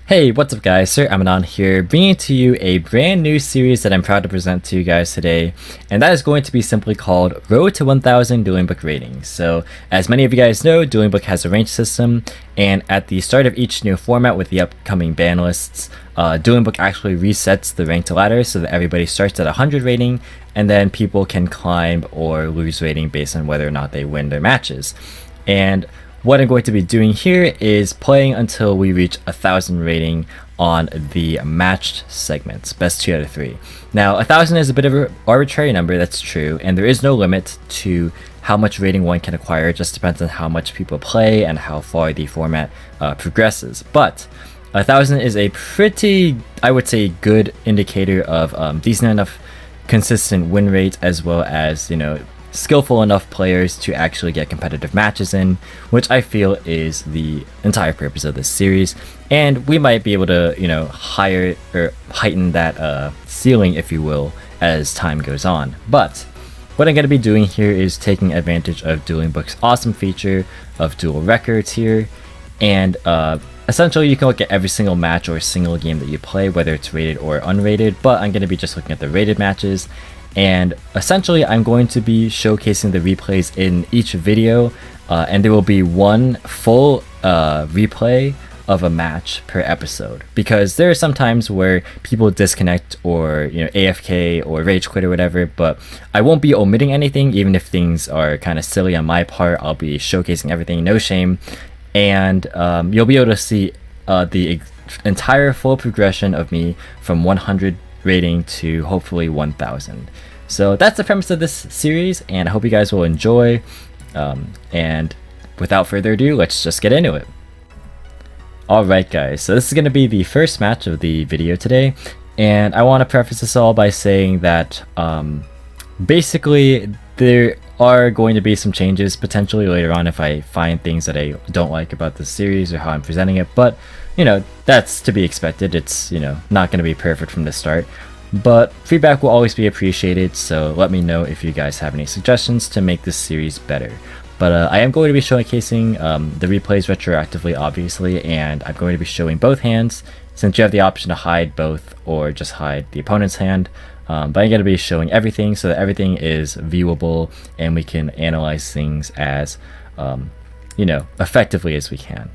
Hey, what's up guys, Sir Amanon here, bringing to you a brand new series that I'm proud to present to you guys today, and that is going to be simply called Road to 1000 Dueling Book Ratings. So, as many of you guys know, Dueling Book has a rank system, and at the start of each new format with the upcoming ban lists, Dueling Book actually resets the ranked ladder so that everybody starts at 100 rating, and then people can climb or lose rating based on whether or not they win their matches. And what I'm going to be doing here is playing until we reach 1000 rating on the matched segments, best 2 out of 3. Now 1000 is a bit of an arbitrary number, that's true, and there is no limit to how much rating one can acquire. It just depends on how much people play and how far the format progresses. But 1000 is a pretty, I would say, good indicator of decent enough consistent win rate, as well as, you know, skillful enough players to actually get competitive matches in, which I feel is the entire purpose of this series. And we might be able to, you know, heighten that ceiling, if you will, as time goes on. But what I'm going to be doing here is taking advantage of Dueling Book's awesome feature of dual records here, and essentially you can look at every single match or single game that you play, whether it's rated or unrated, but I'm going to be just looking at the rated matches. And essentially I'm going to be showcasing the replays in each video, and there will be one full replay of a match per episode, because there are some times where people disconnect or, you know, AFK or rage quit or whatever, but I won't be omitting anything. Even if things are kind of silly on my part, I'll be showcasing everything, no shame, and you'll be able to see the entire full progression of me from 100 rating to hopefully 1000. So that's the premise of this series, and I hope you guys will enjoy. And without further ado, let's just get into it. Alright guys, so this is going to be the first match of the video today, and I want to preface this all by saying that basically there are going to be some changes potentially later on if I find things that I don't like about this series or how I'm presenting it, but you know, that's to be expected. It's, you know, not going to be perfect from the start, but feedback will always be appreciated, so let me know if you guys have any suggestions to make this series better. But I am going to be showcasing the replays retroactively, obviously, and I'm going to be showing both hands, since you have the option to hide both or just hide the opponent's hand. But I'm going to be showing everything so that everything is viewable and we can analyze things as, you know, effectively as we can.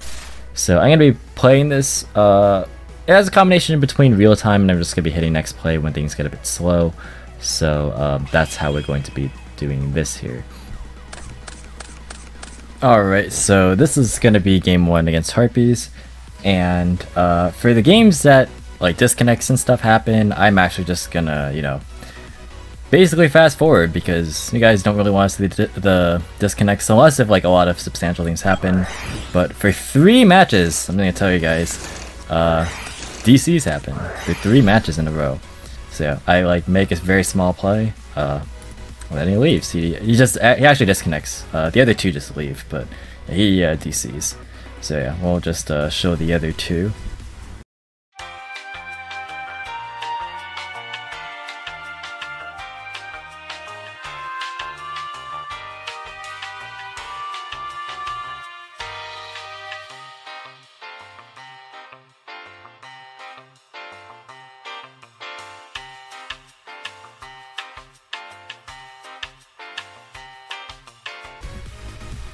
So I'm going to be playing this, it has a combination between real time, and I'm just going to be hitting next play when things get a bit slow. So that's how we're going to be doing this here. Alright, so this is going to be game 1 against Harpies, and for the games that like disconnects and stuff happen, I'm actually just gonna, you know, basically fast forward, because you guys don't really want to see the disconnects unless if like a lot of substantial things happen. But for 3 matches, I'm gonna tell you guys, DCs happen for 3 matches in a row. So yeah, I like make a very small play, and then he leaves. He actually disconnects. The other 2 just leave, but he DCs. So yeah, we'll just show the other 2.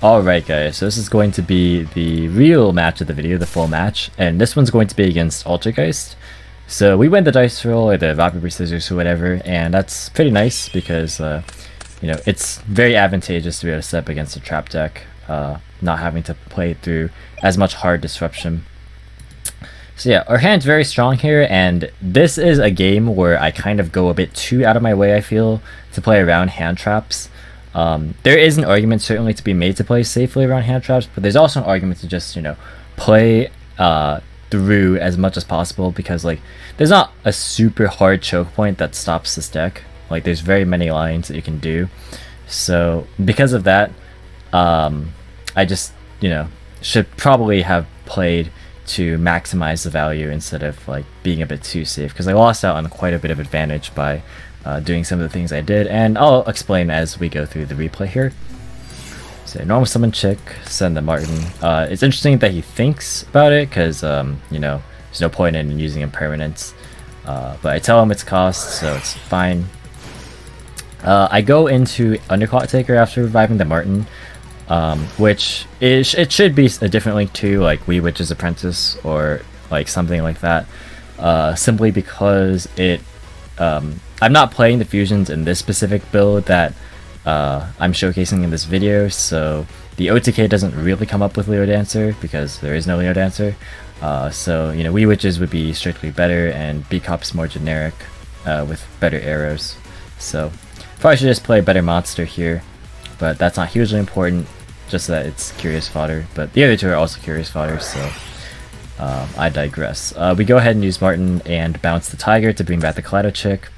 Alright guys, so this is going to be the real match of the video, the full match, and this one's going to be against Altergeist. So we win the dice roll, or the rock, paper, scissors, or whatever, and that's pretty nice because, you know, it's very advantageous to be able to set up against a trap deck, not having to play through as much hard disruption. So yeah, our hand's very strong here, and this is a game where I kind of go a bit too out of my way, I feel, to play around hand traps. There is an argument certainly to be made to play safely around hand traps, but there's also an argument to just, you know, play through as much as possible, because like there's not a super hard choke point that stops this deck. Like there's very many lines that you can do. So because of that, I just, you know, should probably have played to maximize the value instead of like being a bit too safe, because I lost out on quite a bit of advantage by doing some of the things I did, and I'll explain as we go through the replay here. So normal summon Chick, send the Martin. It's interesting that he thinks about it, because you know, there's no point in using impermanence. But I tell him it's cost, so it's fine. I go into Underclock Taker after reviving the Martin, which it should be a different link to like Wee Witch's Apprentice or like something like that. Simply because I'm not playing the fusions in this specific build that I'm showcasing in this video, so the OTK doesn't really come up with Leo Dancer because there is no Leo Dancer. So, you know, Wee Witches would be strictly better, and B-Cop's more generic with better arrows. So, probably should just play a better monster here, but that's not hugely important, just that it's curious fodder. But the other two are also curious fodder, so I digress. We go ahead and use Martin and bounce the Tiger to bring back the Kaleido Chick.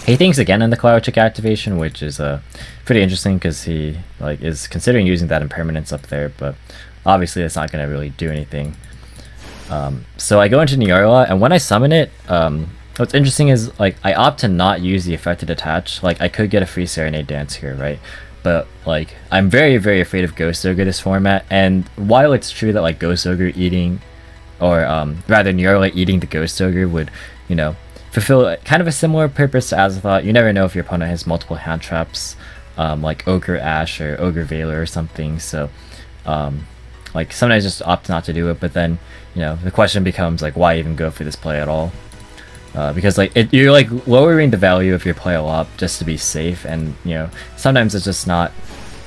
He thinks again in the Kaleido Chick activation, which is pretty interesting because he is considering using that impermanence up there, but obviously that's not going to really do anything. So I go into Nyarla, and when I summon it, what's interesting is I opt to not use the affected attach. I could get a free Serenade Dance here, right? But I'm very, very afraid of Ghost Ogre this format, and while it's true that Ghost Ogre eating, or rather Nyarla eating the Ghost Ogre would, you know, fulfill kind of a similar purpose to Azathoth. You never know if your opponent has multiple hand traps, like Ogre Ash or Ogre Veiler or something, so sometimes just opt not to do it. But then, you know, the question becomes why even go for this play at all? Because you're lowering the value of your play a lot just to be safe, and you know, sometimes it's just not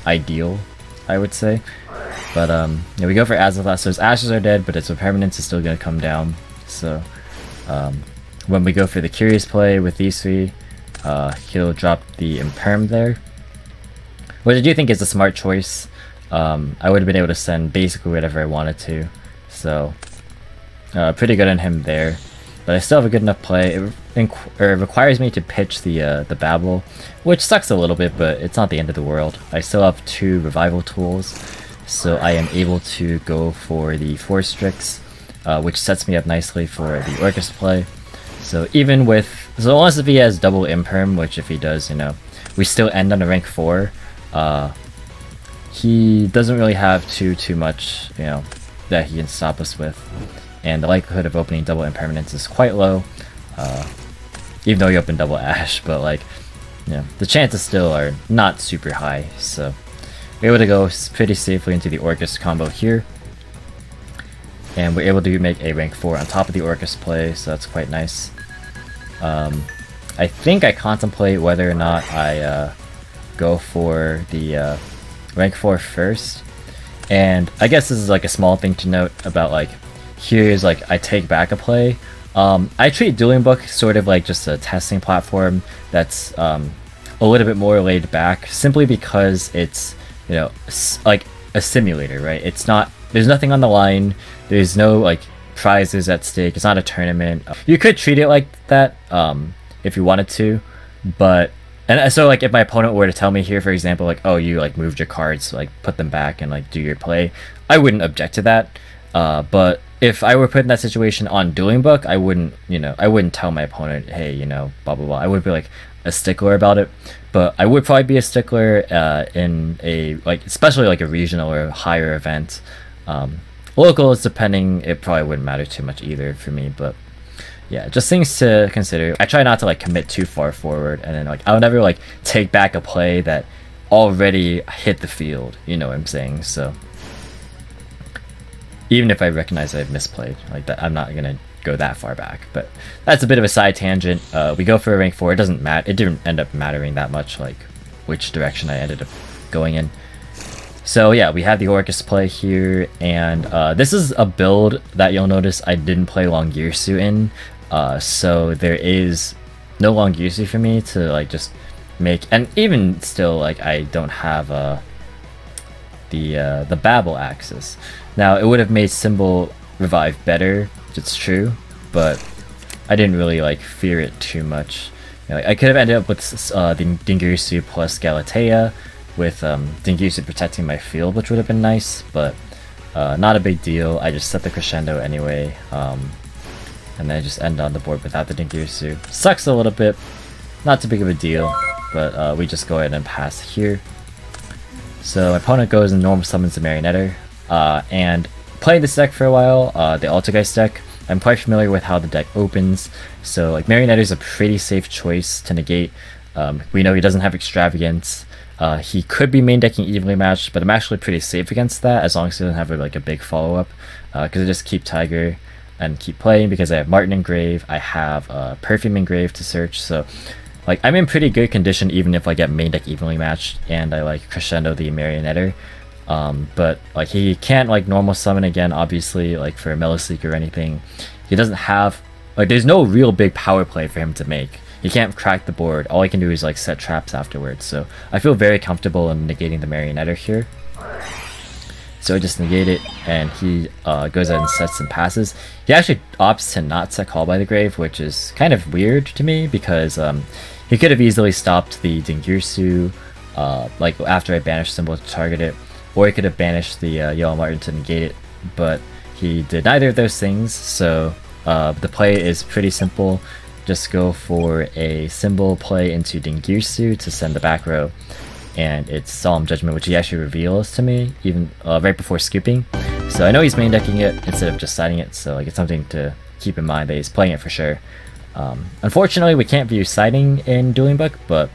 ideal, I would say. But yeah, we go for Azathoth, so his ashes are dead, but its impermanence is still going to come down. So when we go for the curious play with these three, he'll drop the imperm there, which I do think is a smart choice. I would have been able to send basically whatever I wanted to, so pretty good on him there. But I still have a good enough play. It requires me to pitch the Babel, which sucks a little bit, but it's not the end of the world. I still have 2 revival tools, so I am able to go for the Force Strix, which sets me up nicely for the Orcust play. So even with, so unless if he has double imperm, which if he does, you know, we still end on a rank 4. He doesn't really have too much, you know, that he can stop us with, and the likelihood of opening double impermanence is quite low, even though you open double Ash. But you know, the chances still are not super high, so we're able to go pretty safely into the Orcust combo here, and we're able to make a rank 4 on top of the Orcust play, so that's quite nice. I think I contemplate whether or not I go for the rank 4 first, and I guess this is a small thing to note about here's I take back a play. I treat DuelingBook sort of just a testing platform that's a little bit more laid back, simply because it's, you know, a simulator, right? It's not, there's nothing on the line, there's no prizes at stake, it's not a tournament. You could treat it like that if you wanted to, but and so if my opponent were to tell me here, for example, oh, you moved your cards, put them back and do your play, I wouldn't object to that. But if I were put in that situation on DuelingBook, I wouldn't, you know, I wouldn't tell my opponent, hey, you know, blah blah blah. I would be a stickler about it, but I would probably be a stickler in a especially a regional or higher event. Locals, depending, it probably wouldn't matter too much either for me, but yeah, just things to consider. I try not to commit too far forward, and then I'll never take back a play that already hit the field, you know what I'm saying? So even if I recognize I've misplayed that, I'm not gonna go that far back. But that's a bit of a side tangent. We go for a rank 4. It doesn't matter. It didn't end up mattering that much which direction I ended up going in. So yeah, we have the Orcust play here, and this is a build that you'll notice I didn't play Longirsu in. So there is no Longirsu for me to just make, and even still I don't have the Babel axis. Now it would have made Symbol revive better, it's true, but I didn't really fear it too much. You know, I could have ended up with the Dingirsu plus Galatea, with Dingirsu protecting my field, which would have been nice, but not a big deal. I just set the crescendo anyway, and then I just end on the board without the Dingirsu. Sucks a little bit, not too big of a deal, but we just go ahead and pass here. So my opponent goes and normal summons the Marionetter, and playing this deck for a while, the Altergeist deck. I'm quite familiar with how the deck opens, so like Marionette is a pretty safe choice to negate. We know he doesn't have Extravagance. He could be main decking Evenly Matched, but I'm actually pretty safe against that as long as he doesn't have like a big follow-up, because I just keep Tiger and keep playing because I have Martin Engrave, I have Perfume Engrave to search, so like I'm in pretty good condition even if I get main deck Evenly Matched and I like Crescendo the Marionetter. But like he can't like normal summon again, obviously, like for a Melisleek or anything. He doesn't have like, there's no real big power play for him to make. He can't crack the board. All he can do is like set traps afterwards. So I feel very comfortable in negating the Marionetter here. So I just negate it, and he goes ahead and sets and passes. He actually opts to not set Call by the Grave, which is kind of weird to me because he could have easily stopped the Dingirsu like after I banished symbol to target it, or he could have banished the Yellow Martin to negate it, but he did neither of those things. So the play is pretty simple. Just go for a symbol play into Dingirsu to send the back row, and it's Solemn Judgment, which he actually reveals to me even right before scooping. So I know he's main decking it instead of just siding it, so like it's something to keep in mind that he's playing it for sure. Unfortunately, we can't view siding in Dueling Book, but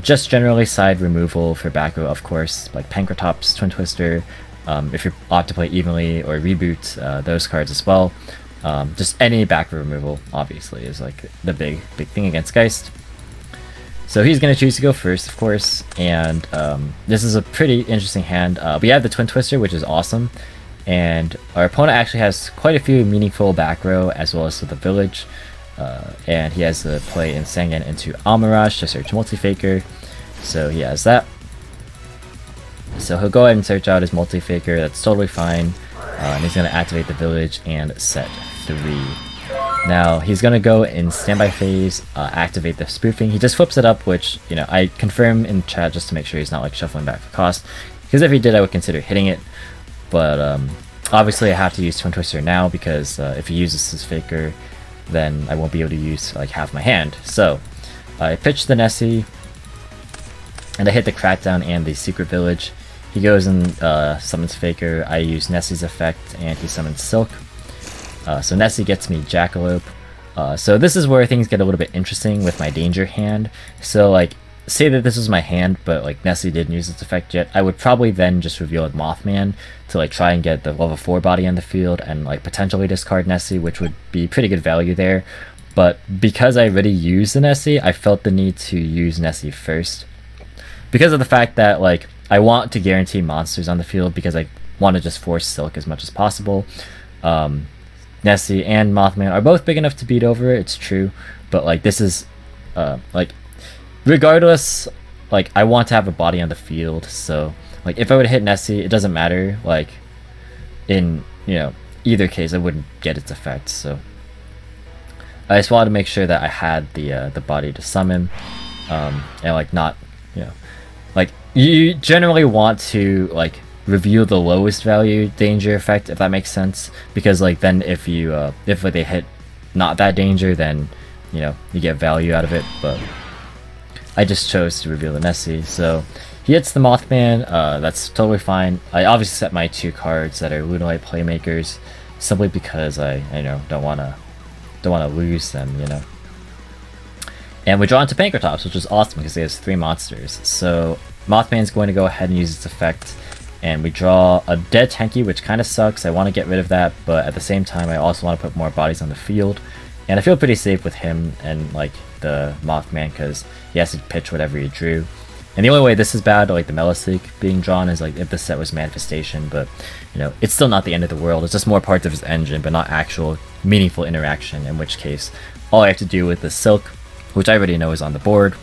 just generally side removal for back row, of course, like Pankratops, Twin Twister, if you opt to play evenly, or Reboot, those cards as well. Just any back row removal, obviously, is like the big thing against Geist. So he's going to choose to go first, of course, and this is a pretty interesting hand. We have the Twin Twister, which is awesome, and our opponent actually has quite a few meaningful back row, as well as the Village, and he has to play in Sangan into Almirage to search Multi-Faker, so he has that. So he'll go ahead and search out his Multi-Faker, that's totally fine, and he's going to activate the Village and set 3. Now he's gonna go in standby phase, activate the spoofing. He just flips it up, which, you know, I confirm in chat just to make sure he's not like shuffling back for cost, because if he did I would consider hitting it, but obviously I have to use Twin Twister now because if he uses his Faker then I won't be able to use like half my hand. So I pitch the Nessie and I hit the Crackdown and the Secret Village. He goes and summons Faker. I use Nessie's effect and he summons Silk. So Nessie gets me Jackalope. So this is where things get a little bit interesting with my danger hand. So like, say that this was my hand, but like Nessie didn't use its effect yet, I would probably then just reveal a Mothman to like try and get the level 4 body on the field and like potentially discard Nessie, which would be pretty good value there. But because I already used the Nessie, I felt the need to use Nessie first. Because of the fact that like, I want to guarantee monsters on the field because I want to just force Silk as much as possible. Nessie and Mothman are both big enough to beat over, it's true, but like this is like regardless, like I want to have a body on the field, so like if I would hit Nessie, it doesn't matter, like in, you know, either case I wouldn't get its effect. So I just wanted to make sure that I had the body to summon, and like not, you know, like you generally want to like reveal the lowest value danger effect, if that makes sense, because like then if you if they hit not that danger, then you know you get value out of it. But I just chose to reveal the Nessie, so he hits the Mothman. That's totally fine. I obviously set my 2 cards that are Lunalight Playmakers simply because I you know don't want to lose them, you know. And we draw into Pankratops, which is awesome because he has 3 monsters. So Mothman's going to go ahead and use its effect, and we draw a dead Tenki, which kind of sucks. I want to get rid of that, but at the same time I also want to put more bodies on the field, and I feel pretty safe with him and like the Mothman because he has to pitch whatever he drew. And the only way this is bad, like the Melisleek being drawn, is like if the set was Manifestation, but you know, it's still not the end of the world. It's just more parts of his engine, but not actual meaningful interaction, in which case all I have to do with the Silk, which I already know is on the board,